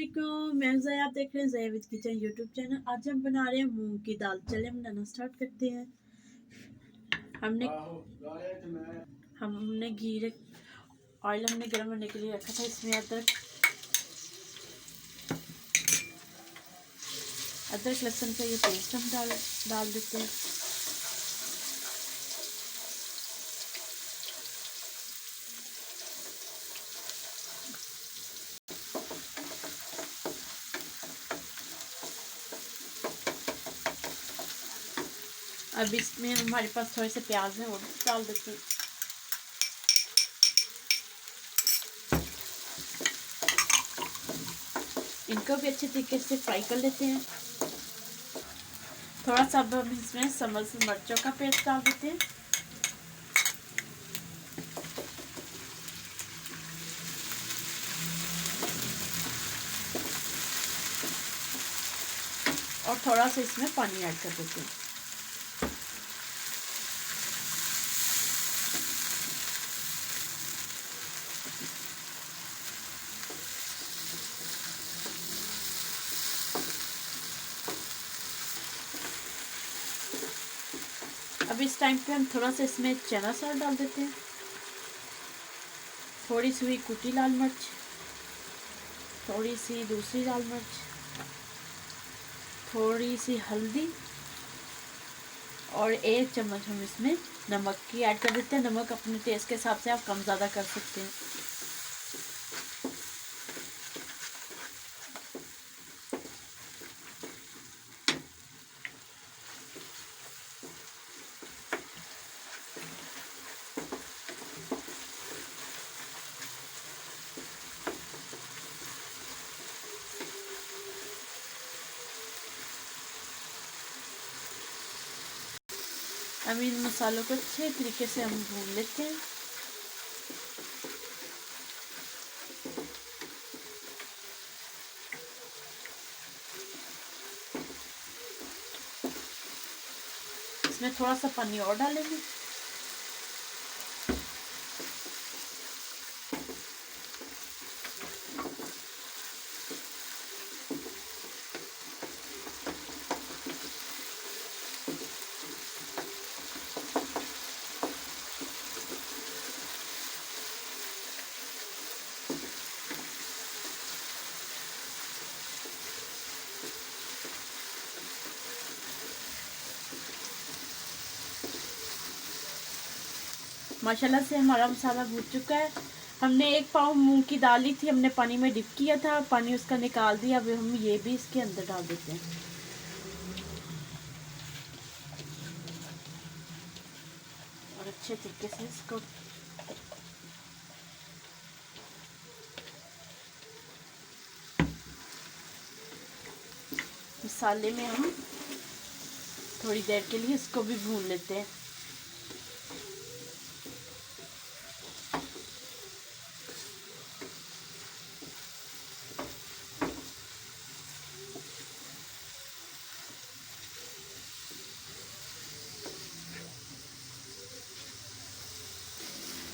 वालेकुम, मैं ज़ोया, आप देख रहे हैं Zoya with kitchen YouTube channel. आज हम बना रहे हैं मूंग की दाल। चले बनाना स्टार्ट करते हैं। हमने हमने ऑयल हमने गर्म होने के लिए रखा था। इसमें अदरक लहसुन का ये पेस्ट हम डाल देते हैं। अब इसमें हमारे पास थोड़े से प्याज हैं, वो डाल देते हैं। इनको भी अच्छे तरीके से फ्राई कर लेते हैं। थोड़ा सा अब हम इसमें समझ मिर्चों का पेस्ट डाल देते हैं। और थोड़ा सा इसमें पानी ऐड कर देते हैं। अब इस टाइम पे हम थोड़ा सा इसमें चना साल डाल देते हैं। थोड़ी सी हुई कुटी लाल मिर्च, थोड़ी सी दूसरी लाल मिर्च, थोड़ी सी हल्दी और 1 चम्मच हम इसमें नमक की ऐड कर देते हैं। नमक अपने टेस्ट के हिसाब से आप कम ज़्यादा कर सकते हैं। अब इन मसालों को अच्छे तरीके से हम भून लेते हैं। इसमें थोड़ा सा पानी और डालेंगे। माशाल्लाह से हमारा मसाला भून चुका है। हमने 1 पाव मूंग की दाल ली थी, हमने पानी में डिप किया था, पानी उसका निकाल दिया। अब हम ये भी इसके अंदर डाल देते हैं और अच्छे तरीके से इसको मसाले में हम थोड़ी देर के लिए इसको भी भून लेते हैं।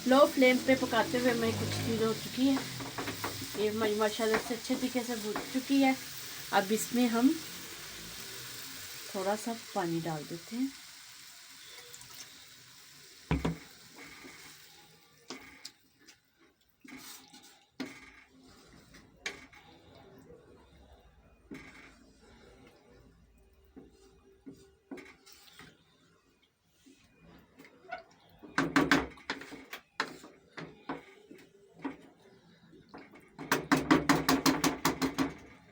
लो फ्लेम पे पकाते हुए हमें कुछ चीज़ हो चुकी है। ये हमारी माशाल्लाह से अच्छे तरीके से भून चुकी है। अब इसमें हम थोड़ा सा पानी डाल देते हैं।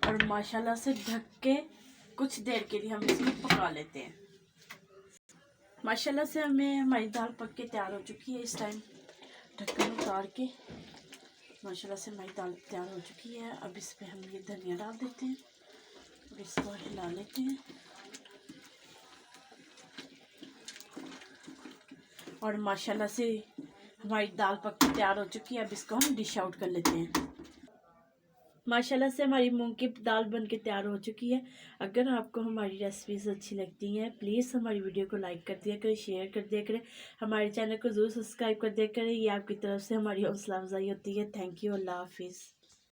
और माशाल्लाह से ढक के कुछ देर के लिए हम इसमें पका लेते हैं। माशाल्लाह से हमारी दाल पक के तैयार हो चुकी है। इस टाइम ढक्कन उतार के माशाल्लाह से हमारी दाल तैयार हो चुकी है। अब इस पे हम ये धनिया डाल देते हैं और इसको हिला लेते हैं। और माशाल्लाह से हमारी दाल पक के तैयार हो चुकी है। अब इसको हम डिश आउट कर लेते हैं। माशाल्लाह से हमारी मूंग की दाल बन के तैयार हो चुकी है। अगर आपको हमारी रेसिपीज़ अच्छी लगती हैं, प्लीज़ हमारी वीडियो को लाइक कर दिया करें, शेयर कर दिया करें, हमारे चैनल को ज़रूर सब्सक्राइब कर दिया करें। ये आपकी तरफ से हमारी हौसला अफजाई होती है। Thank you. अल्लाह हाफिज़।